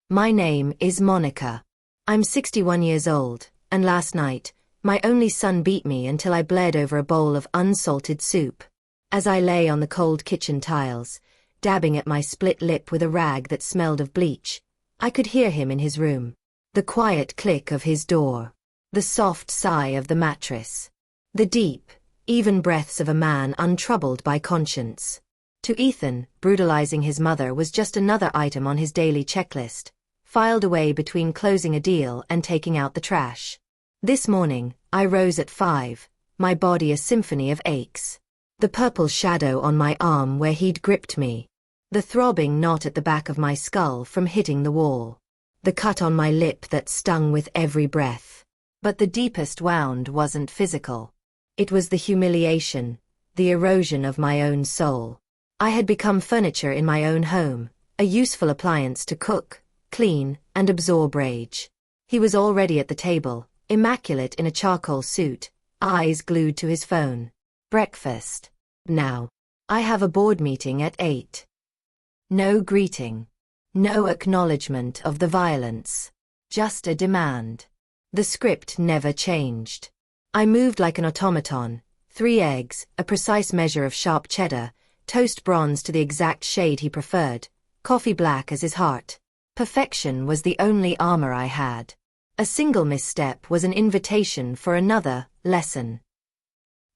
My name is Monica. I'm 61 years old, and last night, my only son beat me until I bled over a bowl of unsalted soup. As I lay on the cold kitchen tiles, dabbing at my split lip with a rag that smelled of bleach, I could hear him in his room. The quiet click of his door. The soft sigh of the mattress. The deep, even breaths of a man untroubled by conscience. To Ethan, brutalizing his mother was just another item on his daily checklist, filed away between closing a deal and taking out the trash. This morning, I rose at 5, my body a symphony of aches. The purple shadow on my arm where he'd gripped me. The throbbing knot at the back of my skull from hitting the wall. The cut on my lip that stung with every breath. But the deepest wound wasn't physical. It was the humiliation, the erosion of my own soul. I had become furniture in my own home, a useful appliance to cook, clean, and absorb rage. He was already at the table, immaculate in a charcoal suit, eyes glued to his phone. Breakfast. Now. I have a board meeting at 8. No greeting. No acknowledgement of the violence. Just a demand. The script never changed. I moved like an automaton, 3 eggs, a precise measure of sharp cheddar, toast bronze to the exact shade he preferred, coffee black as his heart. Perfection was the only armor I had. A single misstep was an invitation for another lesson.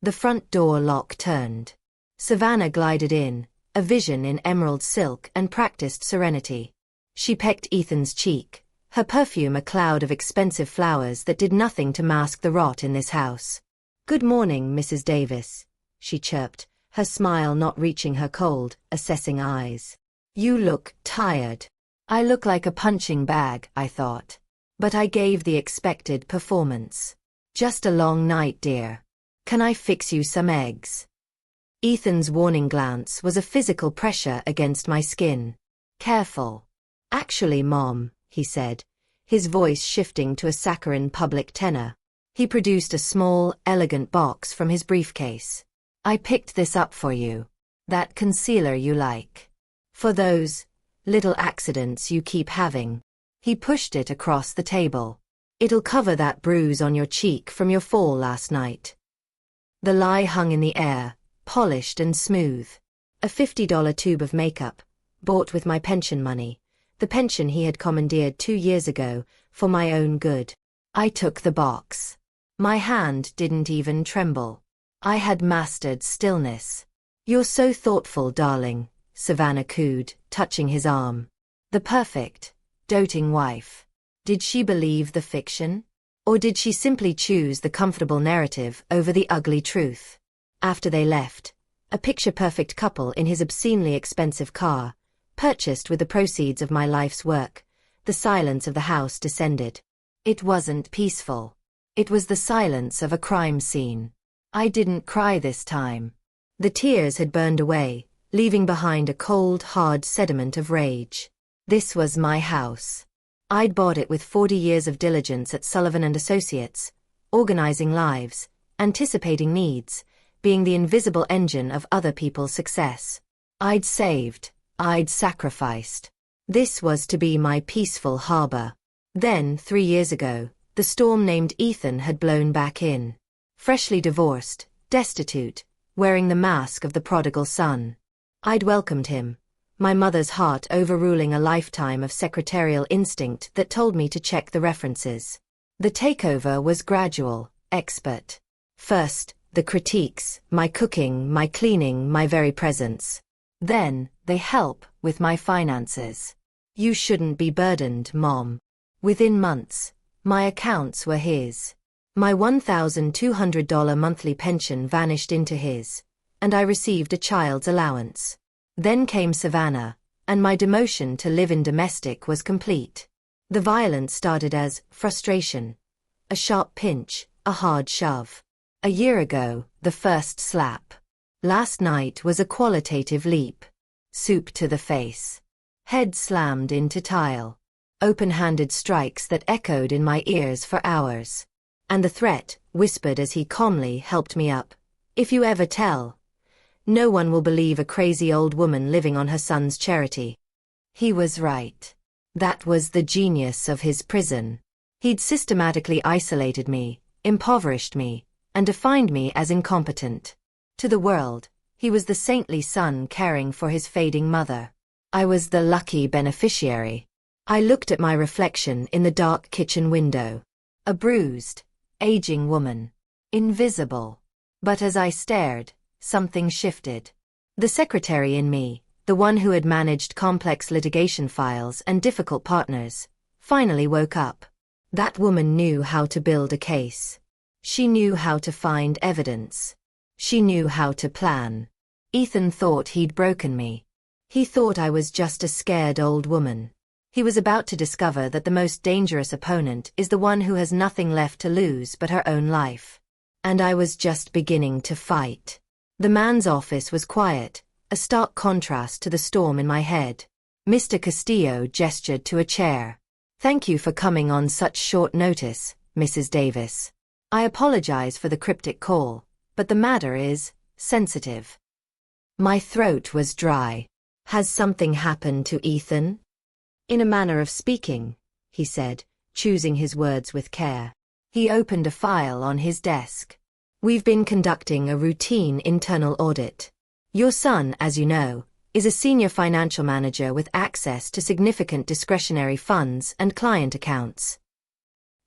The front door lock turned. Savannah glided in, a vision in emerald silk and practiced serenity. She pecked Ethan's cheek, her perfume a cloud of expensive flowers that did nothing to mask the rot in this house. "Good morning, Mrs. Davis," she chirped, her smile not reaching her cold, assessing eyes. "You look tired." I look like a punching bag, I thought. But I gave the expected performance. "Just a long night, dear. Can I fix you some eggs?" Ethan's warning glance was a physical pressure against my skin. "Careful." "Actually, Mom," he said, his voice shifting to a saccharine public tenor. He produced a small, elegant box from his briefcase. "I picked this up for you. That concealer you like. For those little accidents you keep having." He pushed it across the table. "It'll cover that bruise on your cheek from your fall last night." The lie hung in the air, polished and smooth. A $50 tube of makeup, bought with my pension money, the pension he had commandeered 2 years ago, for my own good. I took the box. My hand didn't even tremble. I had mastered stillness. "You're so thoughtful, darling," Savannah cooed, touching his arm. The perfect, doting wife. Did she believe the fiction? Or did she simply choose the comfortable narrative over the ugly truth? After they left, a picture-perfect couple in his obscenely expensive car, purchased with the proceeds of my life's work, the silence of the house descended. It wasn't peaceful. It was the silence of a crime scene. I didn't cry this time. The tears had burned away, leaving behind a cold, hard sediment of rage. This was my house. I'd bought it with 40 years of diligence at Sullivan & Associates, organizing lives, anticipating needs, being the invisible engine of other people's success. I'd saved, I'd sacrificed. This was to be my peaceful harbor. Then, 3 years ago, the storm named Ethan had blown back in. Freshly divorced, destitute, wearing the mask of the prodigal son. I'd welcomed him, my mother's heart overruling a lifetime of secretarial instinct that told me to check the references. The takeover was gradual, expert. First, the critiques, my cooking, my cleaning, my very presence. Then, the help with my finances. "You shouldn't be burdened, Mom." Within months, my accounts were his. My $1,200 monthly pension vanished into his, and I received a child's allowance. Then came Savannah, and my demotion to live-in domestic was complete. The violence started as frustration, a sharp pinch, a hard shove. A year ago, the first slap. Last night was a qualitative leap. Soup to the face. Head slammed into tile. Open-handed strikes that echoed in my ears for hours. And the threat, whispered as he calmly helped me up. "If you ever tell, no one will believe a crazy old woman living on her son's charity." He was right. That was the genius of his prison. He'd systematically isolated me, impoverished me, and defined me as incompetent. To the world, he was the saintly son caring for his fading mother. I was the lucky beneficiary. I looked at my reflection in the dark kitchen window. A bruised, aging woman. Invisible. But as I stared, something shifted. The secretary in me, the one who had managed complex litigation files and difficult partners, finally woke up. That woman knew how to build a case. She knew how to find evidence. She knew how to plan. Ethan thought he'd broken me. He thought I was just a scared old woman. He was about to discover that the most dangerous opponent is the one who has nothing left to lose but her own life. And I was just beginning to fight. The man's office was quiet, a stark contrast to the storm in my head. Mr. Castillo gestured to a chair. "Thank you for coming on such short notice, Mrs. Davis. I apologize for the cryptic call, but the matter is sensitive." My throat was dry. "Has something happened to Ethan?" "In a manner of speaking," he said, choosing his words with care. He opened a file on his desk. "We've been conducting a routine internal audit. Your son, as you know, is a senior financial manager with access to significant discretionary funds and client accounts."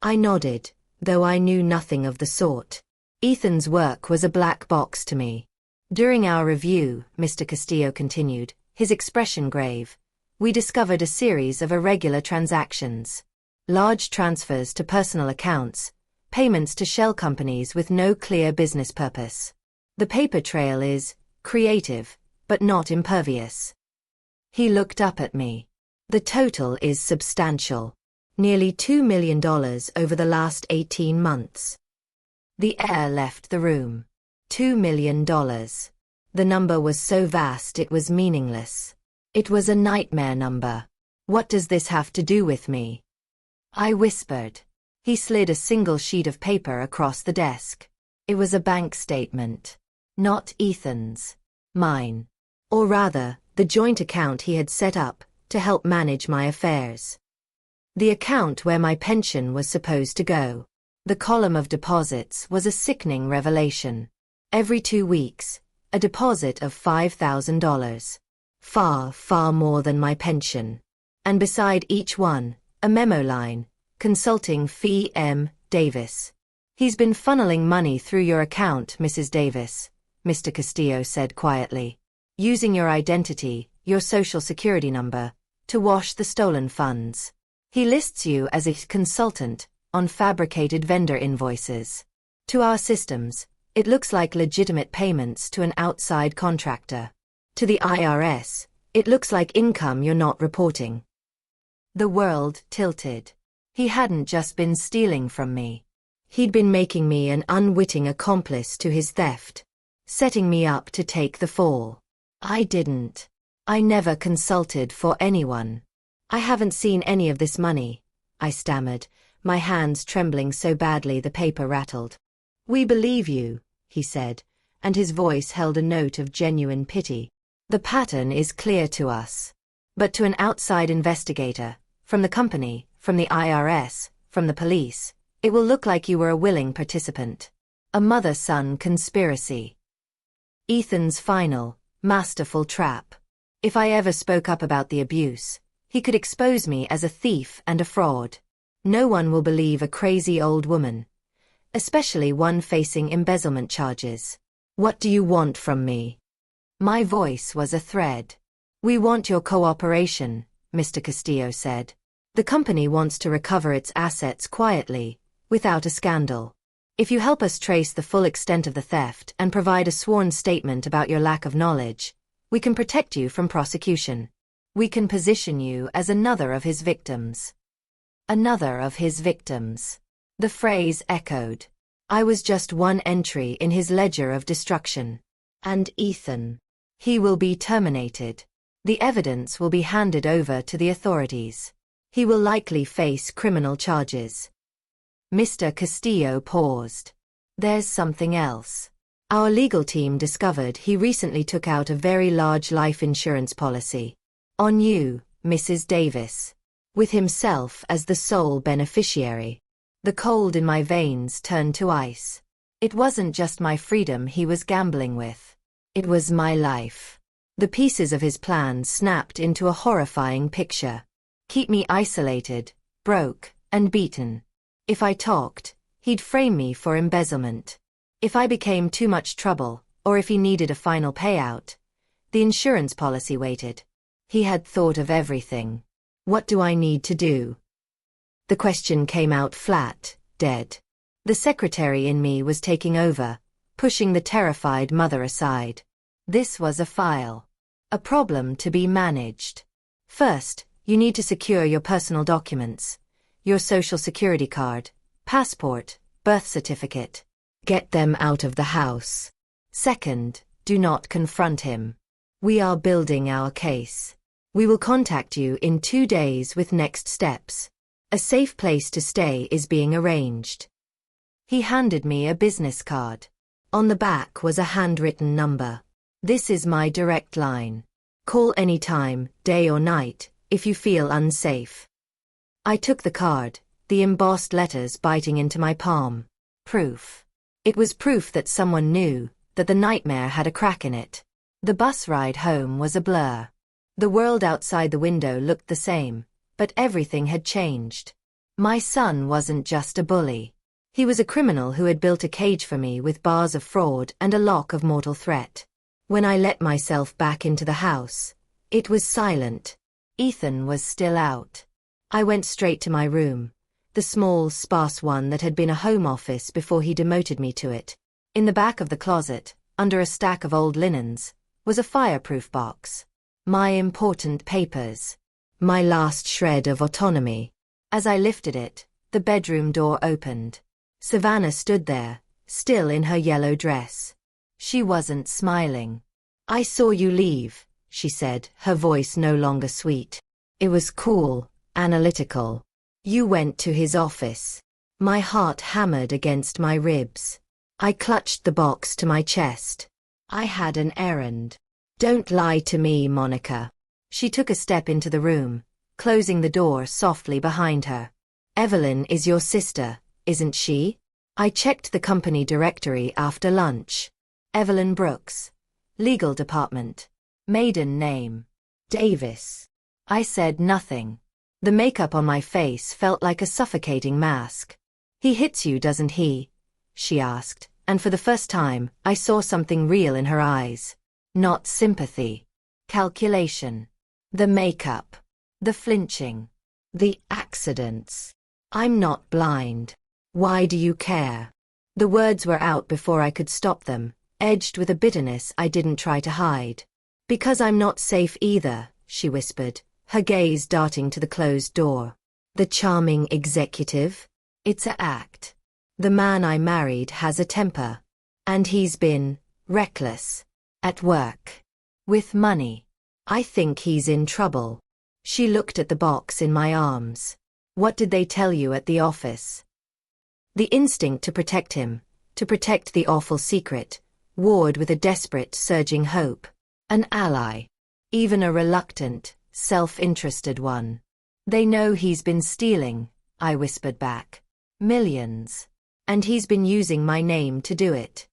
I nodded, though I knew nothing of the sort. Ethan's work was a black box to me. "During our review," Mr. Castillo continued, his expression grave, "we discovered a series of irregular transactions. Large transfers to personal accounts, payments to shell companies with no clear business purpose. The paper trail is creative, but not impervious." He looked up at me. "The total is substantial. Nearly $2 million over the last 18 months. The air left the room. $2 million. The number was so vast it was meaningless. It was a nightmare number. "What does this have to do with me?" I whispered. He slid a single sheet of paper across the desk. It was a bank statement. Not Ethan's. Mine. Or rather, the joint account he had set up to help manage my affairs. The account where my pension was supposed to go. The column of deposits was a sickening revelation. Every 2 weeks, a deposit of $5,000. Far, far more than my pension. And beside each one, a memo line, consulting fee M. Davis. "He's been funneling money through your account, Mrs. Davis," Mr. Castillo said quietly. "Using your identity, your social security number, to wash the stolen funds. He lists you as a consultant on fabricated vendor invoices. To our systems, it looks like legitimate payments to an outside contractor. To the IRS, it looks like income you're not reporting." The world tilted. He hadn't just been stealing from me. He'd been making me an unwitting accomplice to his theft, setting me up to take the fall. I didn't. I never consulted for anyone. "I haven't seen any of this money," I stammered, my hands trembling so badly the paper rattled. "We believe you," he said, and his voice held a note of genuine pity. "The pattern is clear to us. But to an outside investigator, from the company, from the IRS, from the police, it will look like you were a willing participant. A mother-son conspiracy. Ethan's final, masterful trap. If I ever spoke up about the abuse, he could expose me as a thief and a fraud. No one will believe a crazy old woman, especially one facing embezzlement charges. What do you want from me?" My voice was a thread. "We want your cooperation," Mr. Castillo said. "The company wants to recover its assets quietly, without a scandal. If you help us trace the full extent of the theft and provide a sworn statement about your lack of knowledge, we can protect you from prosecution. We can position you as another of his victims." Another of his victims. The phrase echoed. I was just one entry in his ledger of destruction. And Ethan. He will be terminated. The evidence will be handed over to the authorities. He will likely face criminal charges. Mr. Castillo paused. "There's something else. Our legal team discovered he recently took out a very large life insurance policy. On you, Mrs. Davis. with himself as the sole beneficiary. The cold in my veins turned to ice. It wasn't just my freedom he was gambling with. It was my life. The pieces of his plan snapped into a horrifying picture. Keep me isolated, broke, and beaten. If I talked, he'd frame me for embezzlement. If I became too much trouble, or if he needed a final payout, the insurance policy waited. He had thought of everything. What do I need to do? The question came out flat, dead. The secretary in me was taking over, pushing the terrified mother aside. This was a file. A problem to be managed. First, you need to secure your personal documents. Your social security card, passport, birth certificate. Get them out of the house. Second, do not confront him. We are building our case. We will contact you in 2 days with next steps. A safe place to stay is being arranged. He handed me a business card. On the back was a handwritten number. This is my direct line. Call anytime, day or night, if you feel unsafe. I took the card, the embossed letters biting into my palm. Proof. It was proof that someone knew, that the nightmare had a crack in it. The bus ride home was a blur. The world outside the window looked the same, but everything had changed. My son wasn't just a bully. He was a criminal who had built a cage for me with bars of fraud and a lock of mortal threat. When I let myself back into the house, it was silent. Ethan was still out. I went straight to my room, the small, sparse one that had been a home office before he demoted me to it. In the back of the closet, under a stack of old linens, was a fireproof box. My important papers. My last shred of autonomy. As I lifted it, the bedroom door opened. Savannah stood there, still in her yellow dress. She wasn't smiling. I saw you leave, she said, her voice no longer sweet. It was cool, analytical. You went to his office. My heart hammered against my ribs. I clutched the box to my chest. I had an errand. Don't lie to me, Monica. She took a step into the room, closing the door softly behind her. Evelyn is your sister, isn't she? I checked the company directory after lunch. Evelyn Brooks. Legal department. Maiden name. Davis. I said nothing. The makeup on my face felt like a suffocating mask. He hits you, doesn't he? She asked, and for the first time, I saw something real in her eyes. Not sympathy. Calculation. The makeup. The flinching. The accidents. I'm not blind. Why do you care? The words were out before I could stop them, edged with a bitterness I didn't try to hide. Because I'm not safe either, she whispered, her gaze darting to the closed door. The charming executive? It's a act. The man I married has a temper. And he's been reckless. At work. With money. I think he's in trouble. She looked at the box in my arms. What did they tell you at the office? The instinct to protect him, to protect the awful secret, warred with a desperate, surging hope. An ally. Even a reluctant, self-interested one. They know he's been stealing, I whispered back. Millions. And he's been using my name to do it.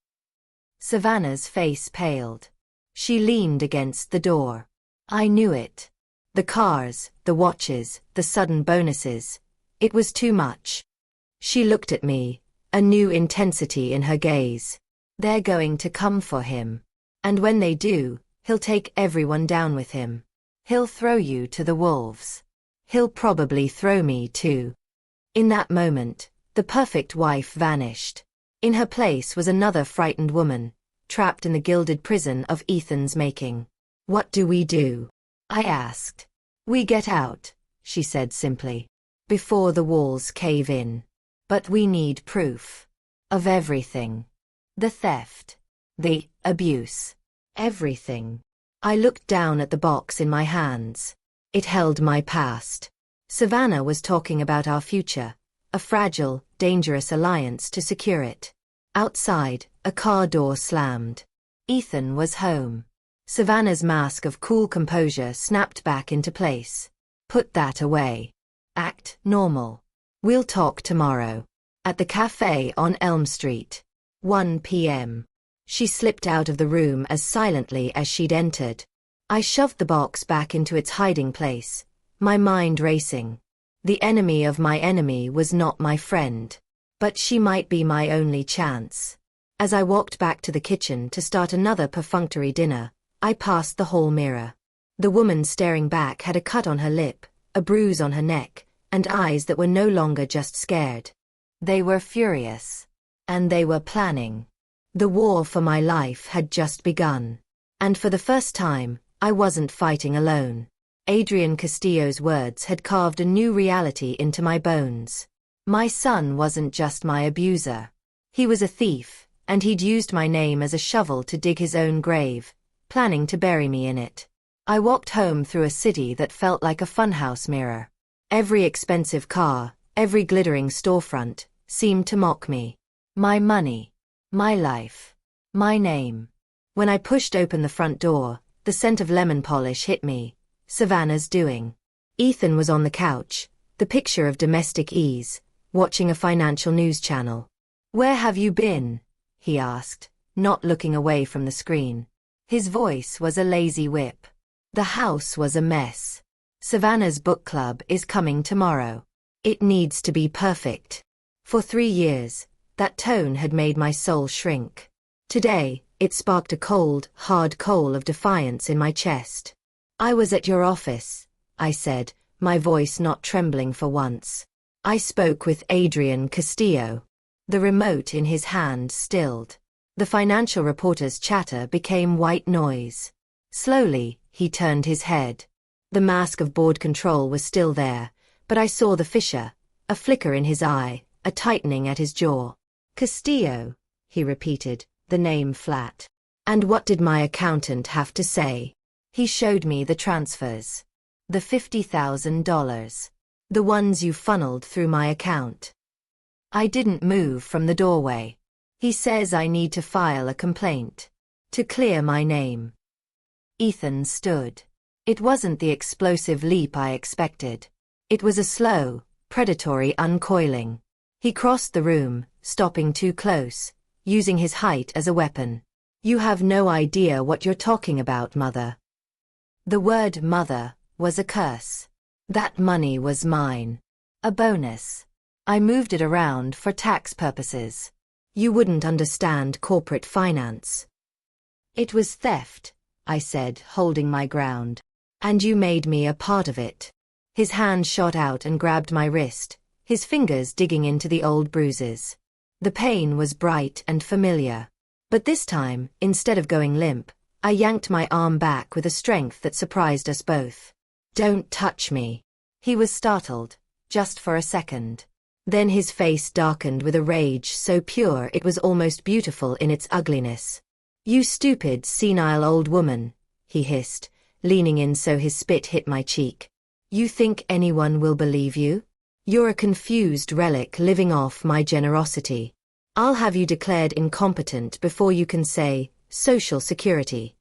Savannah's face paled. She leaned against the door. I knew it. The cars, the watches, the sudden bonuses. It was too much. She looked at me, a new intensity in her gaze. They're going to come for him. And when they do, he'll take everyone down with him. He'll throw you to the wolves. He'll probably throw me too. In that moment, the perfect wife vanished. In her place was another frightened woman, trapped in the gilded prison of Ethan's making. What do we do? I asked. We get out, she said simply. Before the walls cave in. But we need proof. Of everything. The theft. The abuse. Everything. I looked down at the box in my hands. It held my past. Savannah was talking about our future, a fragile, dangerous alliance to secure it. Outside, a car door slammed. Ethan was home. Savannah's mask of cool composure snapped back into place. Put that away. Act normal. We'll talk tomorrow. At the cafe on Elm Street. 1 p.m. She slipped out of the room as silently as she'd entered. I shoved the box back into its hiding place, my mind racing. The enemy of my enemy was not my friend. But she might be my only chance. As I walked back to the kitchen to start another perfunctory dinner, I passed the hall mirror. The woman staring back had a cut on her lip, a bruise on her neck, and eyes that were no longer just scared. They were furious. And they were planning. The war for my life had just begun. And for the first time, I wasn't fighting alone. Adrian Castillo's words had carved a new reality into my bones. My son wasn't just my abuser. He was a thief, and he'd used my name as a shovel to dig his own grave, planning to bury me in it. I walked home through a city that felt like a funhouse mirror. Every expensive car, every glittering storefront, seemed to mock me. My money, my life, my name. When I pushed open the front door, the scent of lemon polish hit me. Savannah's doing. Ethan was on the couch, the picture of domestic ease, watching a financial news channel. "Where have you been?" he asked, not looking away from the screen. His voice was a lazy whip. The house was a mess. "Savannah's book club is coming tomorrow. It needs to be perfect." For 3 years, that tone had made my soul shrink. Today, it sparked a cold, hard coal of defiance in my chest. "I was at your office," I said, my voice not trembling for once. "I spoke with Adrian Castillo." The remote in his hand stilled. The financial reporter's chatter became white noise. Slowly, he turned his head. The mask of board control was still there, but I saw the fissure, a flicker in his eye, a tightening at his jaw. "Castillo," he repeated, the name flat. "And what did my accountant have to say?" He showed me the transfers. "The $50,000. The ones you funneled through my account." I didn't move from the doorway. "He says I need to file a complaint. To clear my name." Ethan stood. It wasn't the explosive leap I expected. It was a slow, predatory uncoiling. He crossed the room, stopping too close, using his height as a weapon. "You have no idea what you're talking about, mother." The word mother was a curse. That money was mine. A bonus. I moved it around for tax purposes. "You wouldn't understand corporate finance." "It was theft," I said, holding my ground. "And you made me a part of it." His hand shot out and grabbed my wrist, his fingers digging into the old bruises. The pain was bright and familiar. But this time, instead of going limp, I yanked my arm back with a strength that surprised us both. "Don't touch me." He was startled, just for a second. Then his face darkened with a rage so pure it was almost beautiful in its ugliness. "You stupid, senile old woman," he hissed, leaning in so his spit hit my cheek. "You think anyone will believe you? You're a confused relic living off my generosity. I'll have you declared incompetent before you can say, Social Security."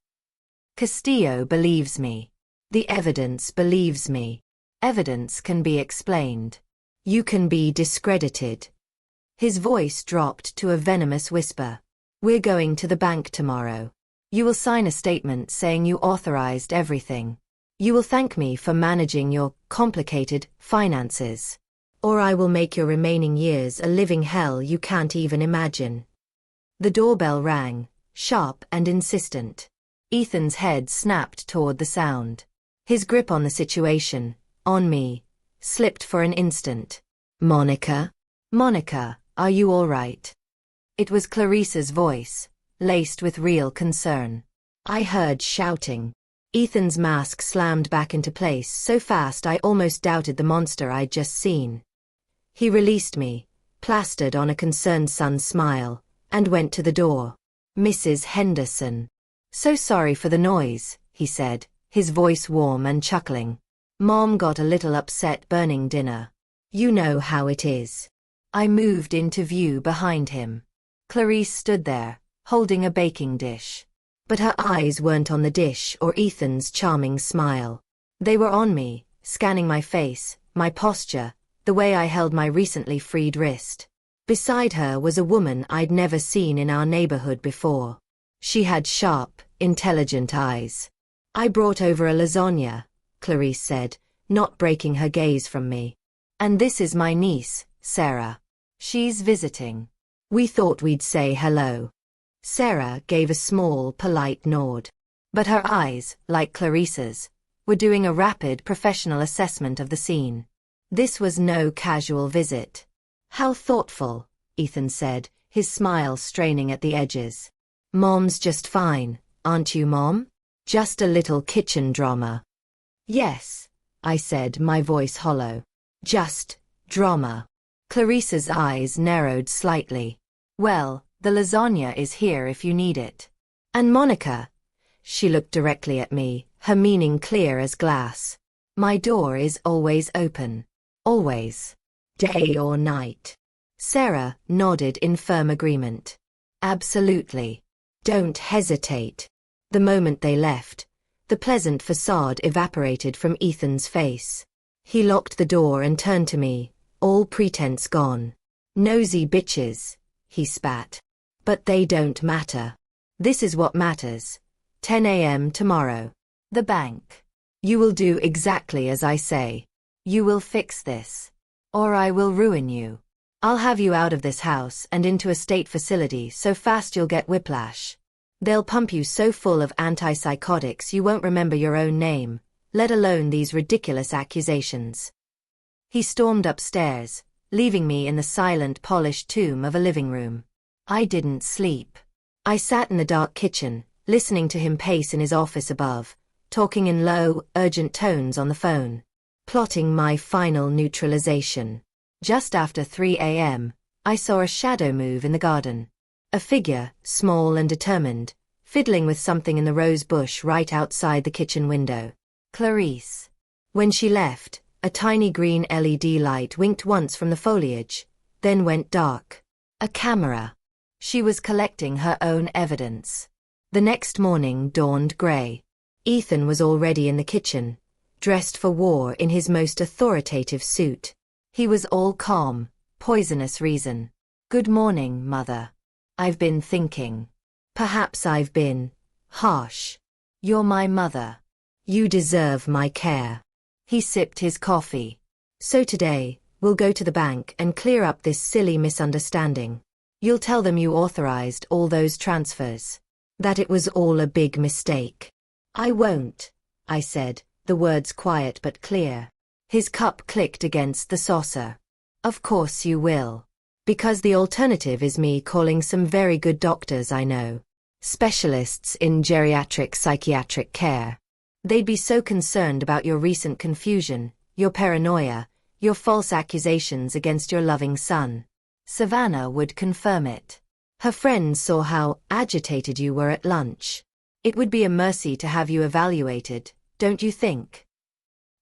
Castillo believes me. The evidence believes me. Evidence can be explained. You can be discredited. His voice dropped to a venomous whisper. "We're going to the bank tomorrow. You will sign a statement saying you authorized everything. You will thank me for managing your complicated finances. Or I will make your remaining years a living hell you can't even imagine." The doorbell rang, sharp and insistent. Ethan's head snapped toward the sound. His grip on the situation, on me, slipped for an instant. "Monica? Monica, are you all right?" It was Clarice's voice, laced with real concern. I heard shouting. Ethan's mask slammed back into place so fast I almost doubted the monster I'd just seen. He released me, plastered on a concerned son's smile, and went to the door. "Mrs. Henderson. So sorry for the noise," he said, his voice warm and chuckling. "Mom got a little upset burning dinner. You know how it is." I moved into view behind him. Clarice stood there, holding a baking dish. But her eyes weren't on the dish or Ethan's charming smile. They were on me, scanning my face, my posture, the way I held my recently freed wrist. Beside her was a woman I'd never seen in our neighborhood before. She had sharp, intelligent eyes. "I brought over a lasagna," Clarice said, not breaking her gaze from me. "And this is my niece, Sarah. She's visiting. We thought we'd say hello." Sarah gave a small, polite nod. But her eyes, like Clarice's, were doing a rapid professional assessment of the scene. This was no casual visit. "How thoughtful," Ethan said, his smile straining at the edges. "Mom's just fine, aren't you, Mom? Just a little kitchen drama." "Yes," I said, my voice hollow. "Just drama." Clarice's eyes narrowed slightly. "Well, the lasagna is here if you need it. And Monica," she looked directly at me, her meaning clear as glass, "my door is always open. Always. Day or night." Sarah nodded in firm agreement. "Absolutely. Don't hesitate." The moment they left, the pleasant facade evaporated from Ethan's face. He locked the door and turned to me, all pretense gone. "Nosy bitches," he spat. "But they don't matter. This is what matters. 10 a.m. tomorrow. The bank. You will do exactly as I say. You will fix this. Or I will ruin you. I'll have you out of this house and into a state facility so fast you'll get whiplash. They'll pump you so full of antipsychotics you won't remember your own name, let alone these ridiculous accusations." He stormed upstairs, leaving me in the silent, polished tomb of a living room. I didn't sleep. I sat in the dark kitchen, listening to him pace in his office above, talking in low, urgent tones on the phone, plotting my final neutralization. Just after 3 a.m., I saw a shadow move in the garden. A figure, small and determined, fiddling with something in the rose bush right outside the kitchen window. Clarice. When she left, a tiny green LED light winked once from the foliage, then went dark. A camera. She was collecting her own evidence. The next morning dawned gray. Ethan was already in the kitchen, dressed for war in his most authoritative suit. He was all calm, poisonous reason. "Good morning, Mother. I've been thinking. Perhaps I've been harsh. You're my mother. You deserve my care." He sipped his coffee. "So today, we'll go to the bank and clear up this silly misunderstanding. You'll tell them you authorized all those transfers. That it was all a big mistake." "I won't," I said, the words quiet but clear. His cup clicked against the saucer. "Of course you will. Because the alternative is me calling some very good doctors I know. Specialists in geriatric psychiatric care. They'd be so concerned about your recent confusion, your paranoia, your false accusations against your loving son. Savannah would confirm it. Her friends saw how agitated you were at lunch. It would be a mercy to have you evaluated, don't you think?"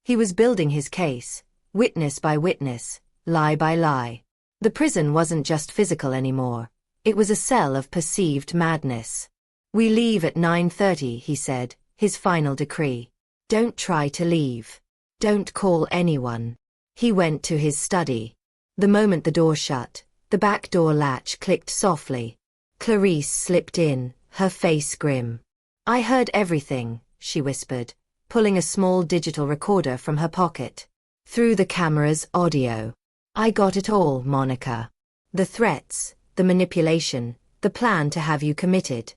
He was building his case, witness by witness, lie by lie. The prison wasn't just physical anymore. It was a cell of perceived madness. "We leave at 9:30, he said, his final decree. "Don't try to leave. Don't call anyone." He went to his study. The moment the door shut, the back door latch clicked softly. Clarice slipped in, her face grim. "I heard everything," she whispered, pulling a small digital recorder from her pocket. "Through the camera's audio. I got it all, Monica. The threats, the manipulation, the plan to have you committed."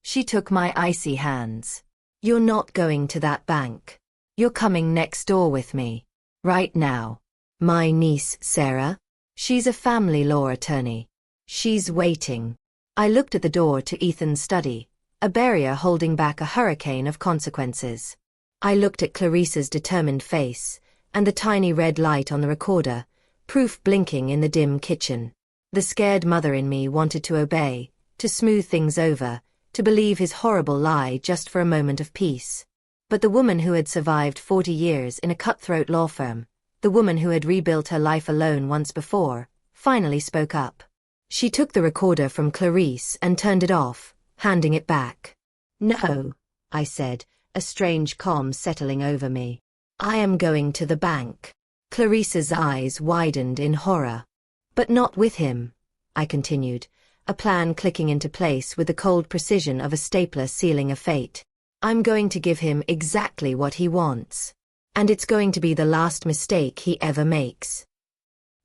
She took my icy hands. "You're not going to that bank. You're coming next door with me. Right now. My niece, Sarah? She's a family law attorney. She's waiting." I looked at the door to Ethan's study, a barrier holding back a hurricane of consequences. I looked at Clarice's determined face, and the tiny red light on the recorder, proof blinking in the dim kitchen. The scared mother in me wanted to obey, to smooth things over, to believe his horrible lie just for a moment of peace. But the woman who had survived 40 years in a cutthroat law firm, the woman who had rebuilt her life alone once before, finally spoke up. She took the recorder from Clarice and turned it off, handing it back. "No," I said, a strange calm settling over me. "I am going to the bank." Clarice's eyes widened in horror. But not with him, I continued, a plan clicking into place with the cold precision of a stapler sealing a fate. I'm going to give him exactly what he wants. And it's going to be the last mistake he ever makes.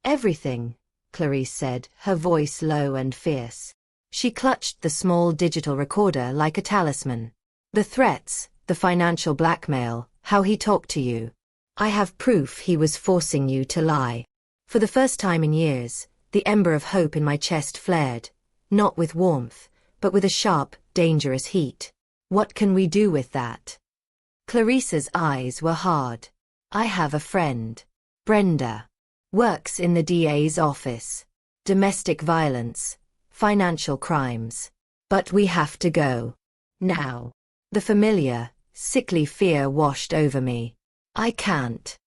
Everything, Clarice said, her voice low and fierce. She clutched the small digital recorder like a talisman. The threats, the financial blackmail, how he talked to you. I have proof he was forcing you to lie. For the first time in years, the ember of hope in my chest flared, not with warmth, but with a sharp, dangerous heat. What can we do with that? Clarice's eyes were hard. I have a friend. Brenda. Works in the DA's office. Domestic violence. Financial crimes. But we have to go. Now. The familiar, sickly fear washed over me. I can't.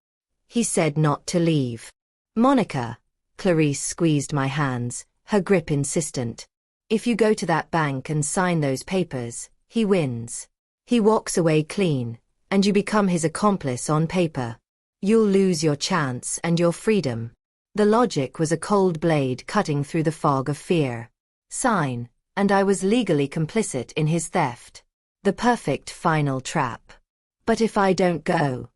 He said not to leave. Monica. Clarice squeezed my hands, her grip insistent. If you go to that bank and sign those papers, he wins. He walks away clean, and you become his accomplice on paper. You'll lose your chance and your freedom. The logic was a cold blade cutting through the fog of fear. Sign, and I was legally complicit in his theft. The perfect final trap. But if I don't go,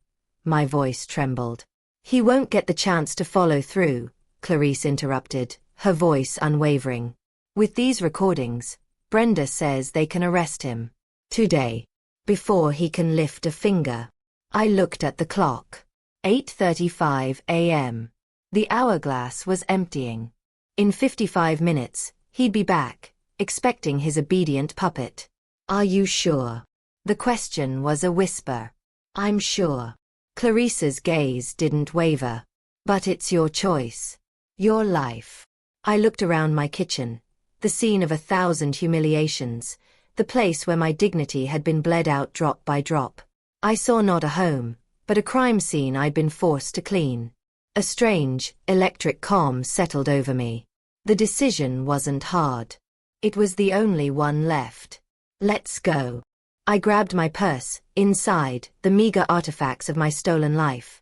my voice trembled. He won't get the chance to follow through, Clarice interrupted, her voice unwavering. With these recordings, Brenda says they can arrest him. Today. Before he can lift a finger. I looked at the clock. 8:35 a.m. The hourglass was emptying. In 55 minutes, he'd be back, expecting his obedient puppet. Are you sure? The question was a whisper. I'm sure. Clarice's gaze didn't waver. But it's your choice. Your life. I looked around my kitchen, the scene of 1,000 humiliations, the place where my dignity had been bled out drop by drop. I saw not a home, but a crime scene I'd been forced to clean. A strange, electric calm settled over me. The decision wasn't hard. It was the only one left. Let's go. I grabbed my purse, inside, the meager artifacts of my stolen life.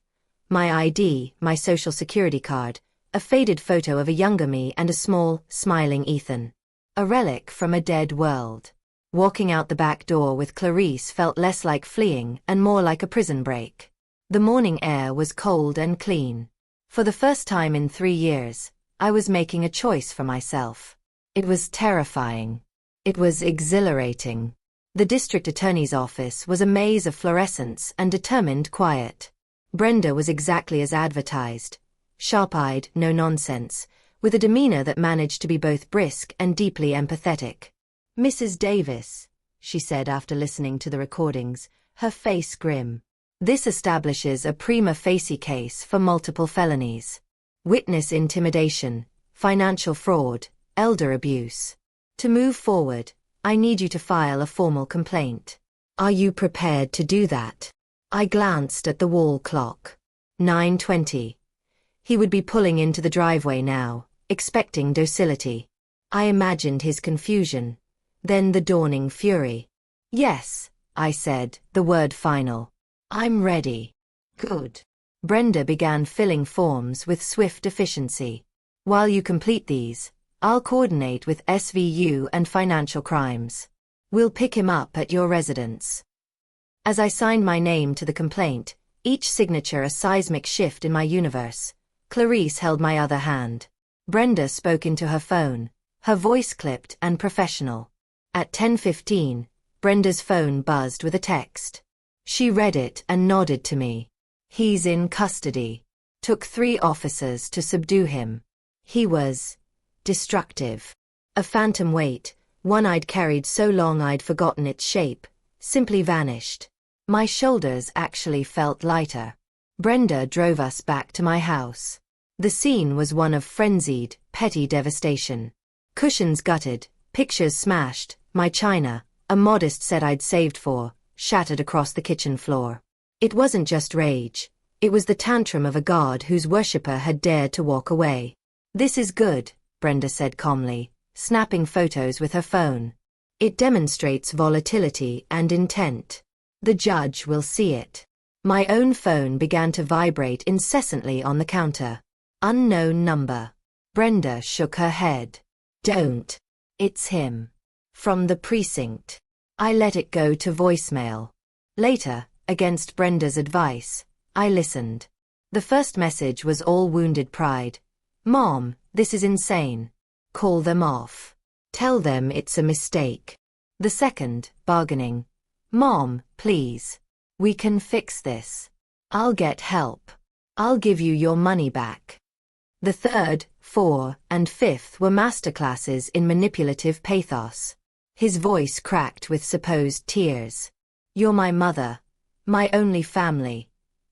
My ID, my social security card, a faded photo of a younger me and a small, smiling Ethan. A relic from a dead world. Walking out the back door with Clarice felt less like fleeing and more like a prison break. The morning air was cold and clean. For the first time in 3 years, I was making a choice for myself. It was terrifying. It was exhilarating. The district attorney's office was a maze of fluorescence and determined quiet. Brenda was exactly as advertised. Sharp-eyed, no nonsense, with a demeanor that managed to be both brisk and deeply empathetic. Mrs. Davis, she said after listening to the recordings, her face grim. This establishes a prima facie case for multiple felonies. Witness intimidation, financial fraud, elder abuse. To move forward, I need you to file a formal complaint. Are you prepared to do that? I glanced at the wall clock. 9:20. He would be pulling into the driveway now, expecting docility. I imagined his confusion, then the dawning fury. Yes, I said, the word final. I'm ready. Good. Brenda began filling forms with swift efficiency. While you complete these, I'll coordinate with SVU and financial crimes. We'll pick him up at your residence. As I signed my name to the complaint, each signature a seismic shift in my universe, Clarice held my other hand. Brenda spoke into her phone, her voice clipped and professional. At 10:15, Brenda's phone buzzed with a text. She read it and nodded to me. He's in custody. Took 3 officers to subdue him. He was destructive. A phantom weight, one I'd carried so long I'd forgotten its shape, simply vanished. My shoulders actually felt lighter. Brenda drove us back to my house. The scene was one of frenzied, petty devastation. Cushions gutted, pictures smashed, my china, a modest set I'd saved for, shattered across the kitchen floor. It wasn't just rage. It was the tantrum of a god whose worshipper had dared to walk away. This is good, Brenda said calmly, snapping photos with her phone. It demonstrates volatility and intent. The judge will see it. My own phone began to vibrate incessantly on the counter. Unknown number. Brenda shook her head. Don't. It's him. From the precinct. I let it go to voicemail. Later, against Brenda's advice, I listened. The first message was all wounded pride. Mom, this is insane. Call them off. Tell them it's a mistake. The second, bargaining. Mom, please. We can fix this. I'll get help. I'll give you your money back. The third, fourth, and fifth were masterclasses in manipulative pathos. His voice cracked with supposed tears. You're my mother. My only family.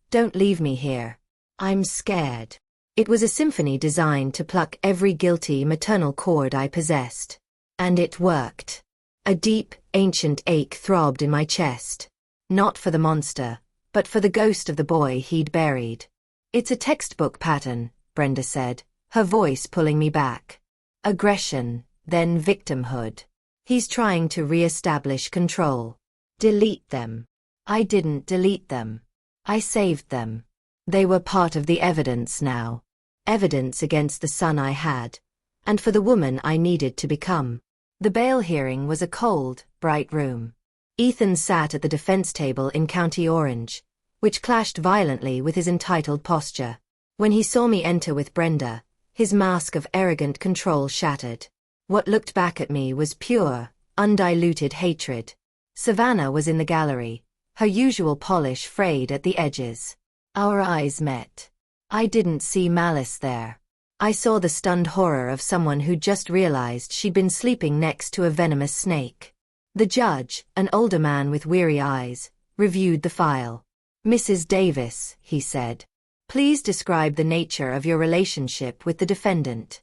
Don't leave me here. I'm scared. It was a symphony designed to pluck every guilty maternal chord I possessed. And it worked. A deep, ancient ache throbbed in my chest. Not for the monster, but for the ghost of the boy he'd buried. It's a textbook pattern, Brenda said, her voice pulling me back. Aggression, then victimhood. He's trying to re-establish control. Delete them. I didn't delete them. I saved them. They were part of the evidence now. Evidence against the son I had, and for the woman I needed to become. The bail hearing was a cold, bright room. Ethan sat at the defense table in County Orange, which clashed violently with his entitled posture. When he saw me enter with Brenda, his mask of arrogant control shattered. What looked back at me was pure, undiluted hatred. Savannah was in the gallery, her usual polish frayed at the edges. Our eyes met. I didn't see malice there. I saw the stunned horror of someone who just realized she'd been sleeping next to a venomous snake. The judge, an older man with weary eyes, reviewed the file. Mrs. Davis, he said, please describe the nature of your relationship with the defendant.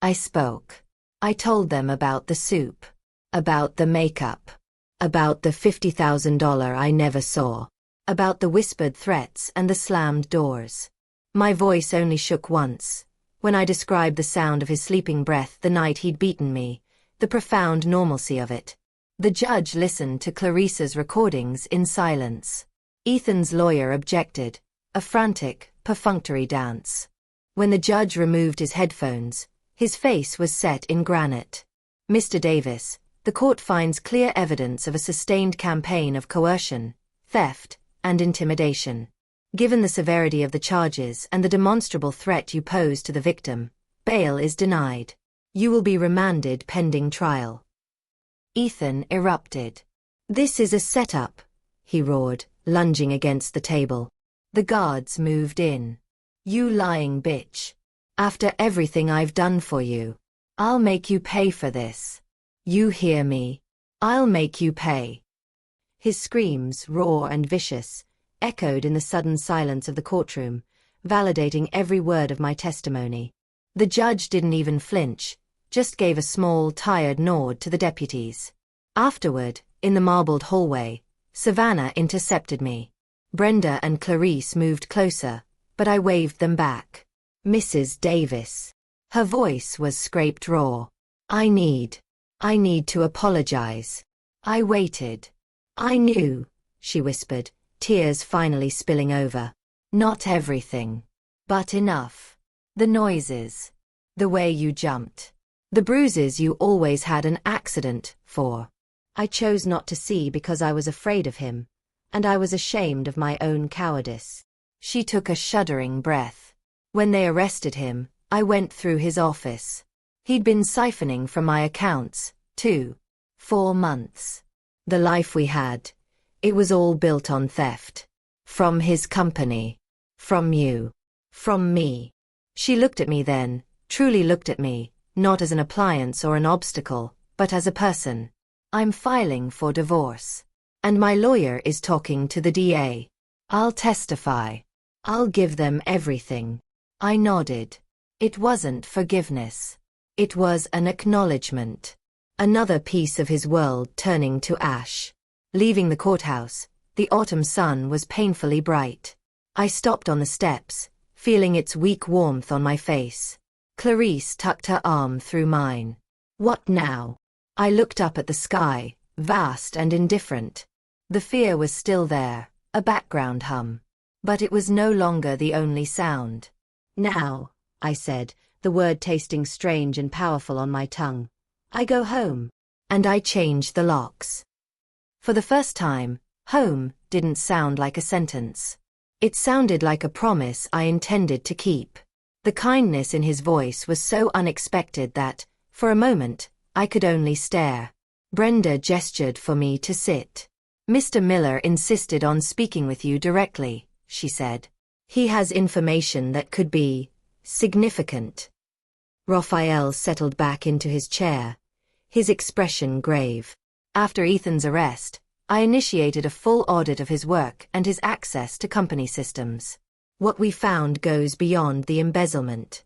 I spoke. I told them about the soup, about the makeup, about the $50,000 I never saw, about the whispered threats and the slammed doors. My voice only shook once, when I described the sound of his sleeping breath the night he'd beaten me, the profound normalcy of it. The judge listened to Clarissa's recordings in silence. Ethan's lawyer objected, a frantic, perfunctory dance. When the judge removed his headphones, his face was set in granite. Mr. Davis, the court finds clear evidence of a sustained campaign of coercion, theft, and intimidation. Given the severity of the charges and the demonstrable threat you pose to the victim, bail is denied. You will be remanded pending trial. Ethan erupted. This is a setup, he roared, lunging against the table. The guards moved in. You lying bitch. After everything I've done for you, I'll make you pay for this. You hear me? I'll make you pay. His screams, raw and vicious, echoed in the sudden silence of the courtroom, validating every word of my testimony. The judge didn't even flinch, just gave a small, tired nod to the deputies. Afterward, in the marbled hallway, Savannah intercepted me. Brenda and Clarice moved closer, but I waved them back. Mrs. Davis. Her voice was scraped raw. I need to apologize. I waited. I knew, she whispered, tears finally spilling over. Not everything. But enough. The noises. The way you jumped. The bruises you always had an accident for. I chose not to see because I was afraid of him, and I was ashamed of my own cowardice. She took a shuddering breath. When they arrested him, I went through his office. He'd been siphoning from my accounts, 4 months. The life we had, it was all built on theft. From his company. From you. From me. She looked at me then, truly looked at me, not as an appliance or an obstacle, but as a person. I'm filing for divorce. And my lawyer is talking to the DA. I'll testify. I'll give them everything. I nodded. It wasn't forgiveness. It was an acknowledgement. Another piece of his world turning to ash. Leaving the courthouse, the autumn sun was painfully bright. I stopped on the steps, feeling its weak warmth on my face. Clarice tucked her arm through mine. What now? I looked up at the sky, vast and indifferent. The fear was still there, a background hum. But it was no longer the only sound. Now, I said, the word tasting strange and powerful on my tongue, I go home. And I changed the locks. For the first time, home didn't sound like a sentence. It sounded like a promise I intended to keep. The kindness in his voice was so unexpected that, for a moment, I could only stare. Brenda gestured for me to sit. Mr. Miller insisted on speaking with you directly, she said. He has information that could be significant. Raphael settled back into his chair, his expression grave. After Ethan's arrest, I initiated a full audit of his work and his access to company systems. What we found goes beyond the embezzlement.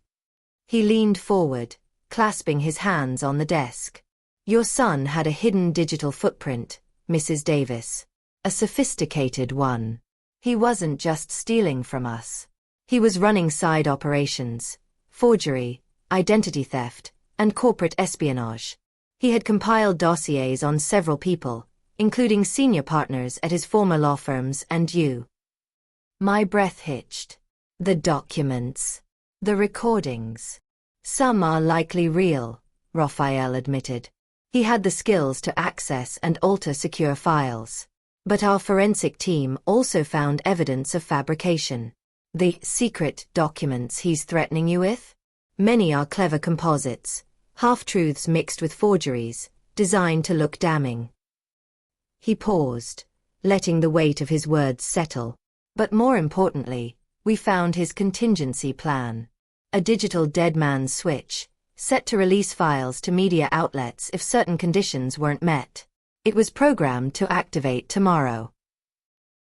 He leaned forward, clasping his hands on the desk. Your son had a hidden digital footprint, Mrs. Davis. A sophisticated one. He wasn't just stealing from us. He was running side operations, forgery, identity theft, and corporate espionage. He had compiled dossiers on several people, including senior partners at his former law firms and you. My breath hitched. The documents. The recordings. Some are likely real, Raphael admitted. He had the skills to access and alter secure files. But our forensic team also found evidence of fabrication. The secret documents he's threatening you with? Many are clever composites, half-truths mixed with forgeries, designed to look damning. He paused, letting the weight of his words settle. But more importantly, we found his contingency plan. A digital dead man's switch, set to release files to media outlets if certain conditions weren't met. It was programmed to activate tomorrow.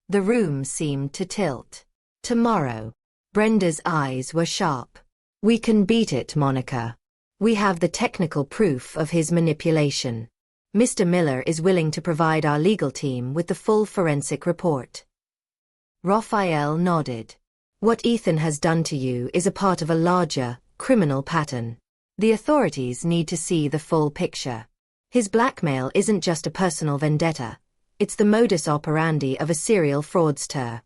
The room seemed to tilt. Tomorrow. Brenda's eyes were sharp. We can beat it, Monica. We have the technical proof of his manipulation. Mr. Miller is willing to provide our legal team with the full forensic report. Raphael nodded. What Ethan has done to you is a part of a larger, criminal pattern. The authorities need to see the full picture. His blackmail isn't just a personal vendetta. It's the modus operandi of a serial fraudster.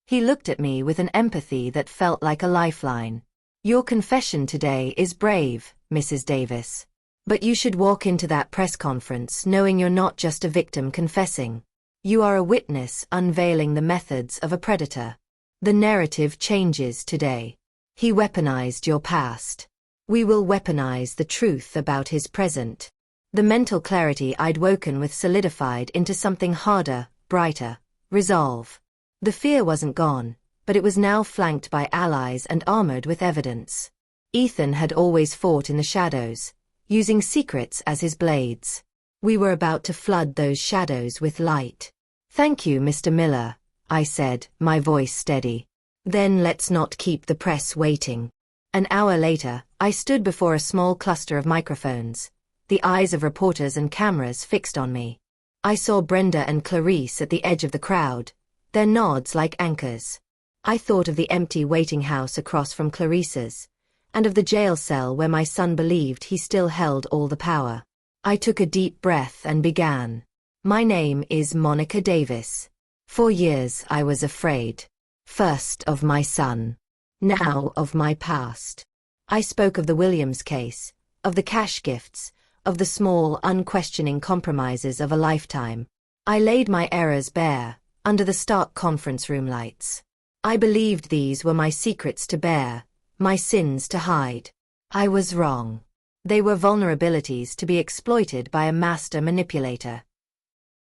He looked at me with an empathy that felt like a lifeline. Your confession today is brave, Mrs. Davis. But you should walk into that press conference knowing you're not just a victim confessing. You are a witness unveiling the methods of a predator. The narrative changes today. He weaponized your past. We will weaponize the truth about his present. The mental clarity I'd woken with solidified into something harder, brighter, resolve. The fear wasn't gone, but it was now flanked by allies and armored with evidence. Ethan had always fought in the shadows, using secrets as his blades. We were about to flood those shadows with light. Thank you, Mr. Miller, I said, my voice steady. Then let's not keep the press waiting. An hour later, I stood before a small cluster of microphones, the eyes of reporters and cameras fixed on me. I saw Brenda and Clarice at the edge of the crowd, their nods like anchors. I thought of the empty waiting house across from Clarice's, and of the jail cell where my son believed he still held all the power. I took a deep breath and began. My name is Monica Davis. For years I was afraid. First of my son. Now of my past. I spoke of the Williams case, of the cash gifts, of the small, unquestioning compromises of a lifetime. I laid my errors bare, under the stark conference room lights. I believed these were my secrets to bear, my sins to hide. I was wrong. They were vulnerabilities to be exploited by a master manipulator.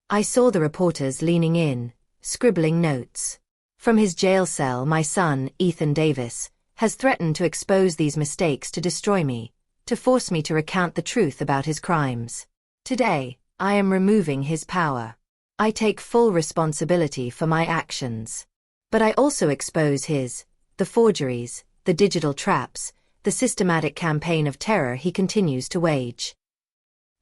I saw the reporters leaning in, scribbling notes. From his jail cell, my son, Ethan Davis, has threatened to expose these mistakes to destroy me, to force me to recount the truth about his crimes. Today, I am removing his power. I take full responsibility for my actions. But I also expose the forgeries, the digital traps, the systematic campaign of terror he continues to wage.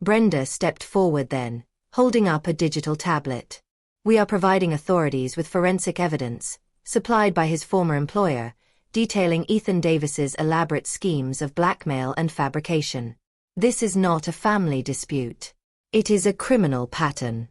Brenda stepped forward then, holding up a digital tablet. We are providing authorities with forensic evidence, supplied by his former employer, detailing Ethan Davis's elaborate schemes of blackmail and fabrication. This is not a family dispute. It is a criminal pattern.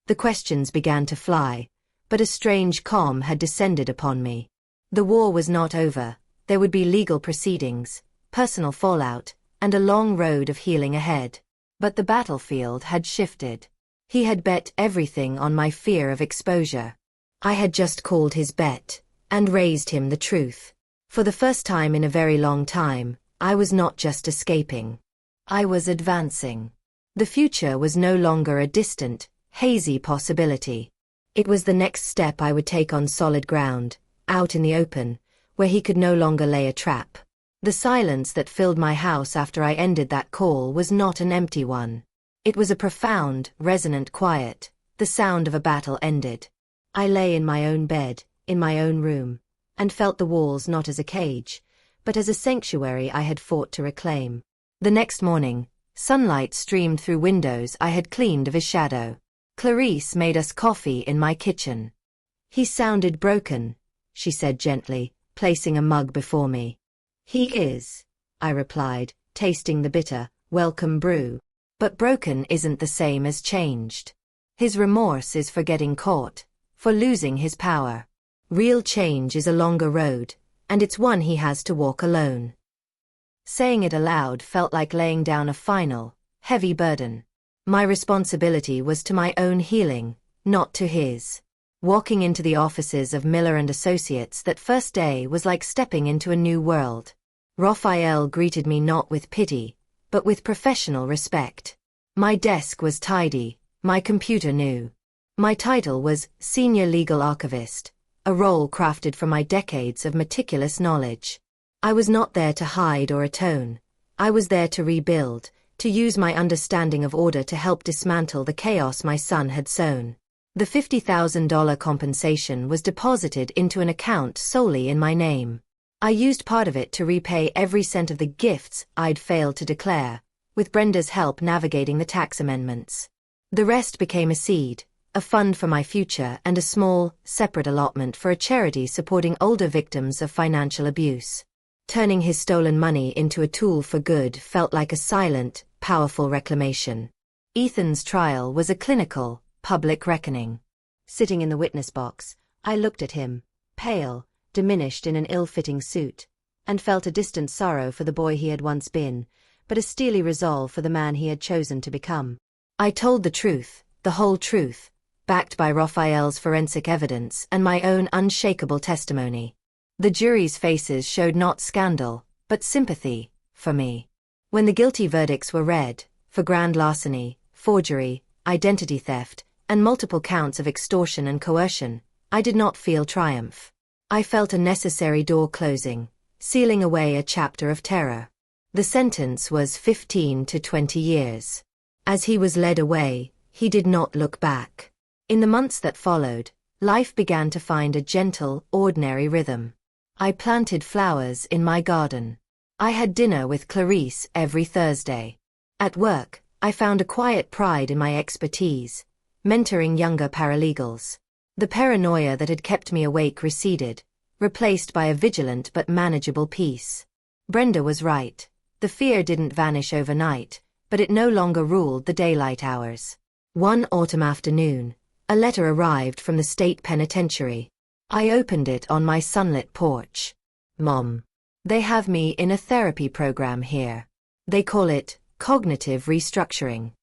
The questions began to fly, but a strange calm had descended upon me. The war was not over. There would be legal proceedings, personal fallout, and a long road of healing ahead. But the battlefield had shifted. He had bet everything on my fear of exposure. I had just called his bet, and raised him the truth. For the first time in a very long time, I was not just escaping. I was advancing. The future was no longer a distant, hazy possibility. It was the next step I would take on solid ground, out in the open, where he could no longer lay a trap. The silence that filled my house after I ended that call was not an empty one. It was a profound, resonant quiet, the sound of a battle ended. I lay in my own bed, in my own room, and felt the walls not as a cage, but as a sanctuary I had fought to reclaim. The next morning, sunlight streamed through windows I had cleaned of his shadow. Clarice made us coffee in my kitchen. "He sounded broken," she said gently, placing a mug before me. "He is," I replied, tasting the bitter, welcome brew. "But broken isn't the same as changed. His remorse is for getting caught, for losing his power. Real change is a longer road, and it's one he has to walk alone." Saying it aloud felt like laying down a final, heavy burden. My responsibility was to my own healing, not to his. Walking into the offices of Miller and Associates that first day was like stepping into a new world. Raphael greeted me not with pity, but with professional respect. My desk was tidy, my computer new. My title was Senior Legal Archivist, a role crafted from my decades of meticulous knowledge. I was not there to hide or atone. I was there to rebuild, to use my understanding of order to help dismantle the chaos my son had sown. The $50,000 compensation was deposited into an account solely in my name. I used part of it to repay every cent of the gifts I'd failed to declare, with Brenda's help navigating the tax amendments. The rest became a seed, a fund for my future, and a small, separate allotment for a charity supporting older victims of financial abuse. Turning his stolen money into a tool for good felt like a silent, powerful reclamation. Ethan's trial was a clinical, public reckoning. Sitting in the witness box, I looked at him, pale, diminished in an ill-fitting suit, and felt a distant sorrow for the boy he had once been, but a steely resolve for the man he had chosen to become. I told the truth, the whole truth, backed by Raphael's forensic evidence and my own unshakable testimony. The jury's faces showed not scandal, but sympathy, for me. When the guilty verdicts were read, for grand larceny, forgery, identity theft, and multiple counts of extortion and coercion, I did not feel triumph. I felt a necessary door closing, sealing away a chapter of terror. The sentence was 15 to 20 years. As he was led away, he did not look back. In the months that followed, life began to find a gentle, ordinary rhythm. I planted flowers in my garden. I had dinner with Clarice every Thursday. At work, I found a quiet pride in my expertise, mentoring younger paralegals. The paranoia that had kept me awake receded, replaced by a vigilant but manageable peace. Brenda was right. The fear didn't vanish overnight, but it no longer ruled the daylight hours. One autumn afternoon, a letter arrived from the state penitentiary. I opened it on my sunlit porch. "Mom, they have me in a therapy program here. They call it cognitive restructuring.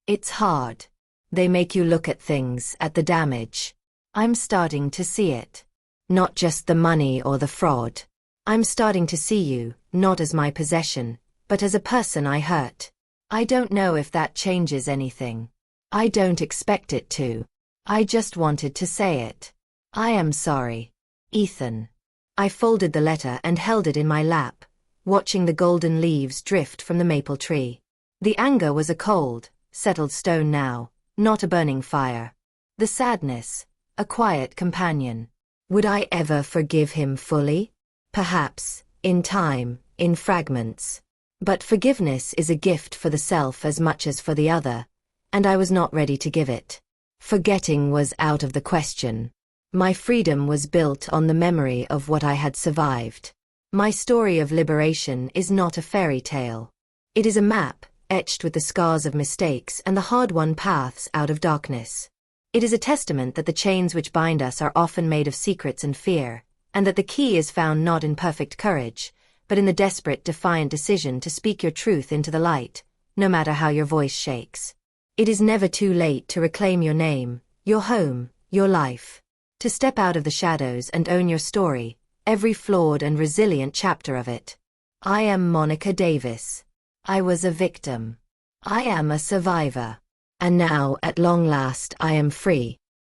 It's hard. They make you look at things, at the damage. I'm starting to see it. Not just the money or the fraud. I'm starting to see you, not as my possession, but as a person I hurt. I don't know if that changes anything. I don't expect it to. I just wanted to say it. I am sorry. Ethan." I folded the letter and held it in my lap, watching the golden leaves drift from the maple tree. The anger was a cold, settled stone now, not a burning fire. The sadness, a quiet companion. Would I ever forgive him fully? Perhaps, in time, in fragments. But forgiveness is a gift for the self as much as for the other, and I was not ready to give it. Forgetting was out of the question. My freedom was built on the memory of what I had survived. My story of liberation is not a fairy tale. It is a map, etched with the scars of mistakes and the hard-won paths out of darkness. It is a testament that the chains which bind us are often made of secrets and fear, and that the key is found not in perfect courage, but in the desperate, defiant decision to speak your truth into the light, no matter how your voice shakes. It is never too late to reclaim your name, your home, your life. To step out of the shadows and own your story, every flawed and resilient chapter of it. I am Monica Davis. I was a victim. I am a survivor. And now, at long last, I am free.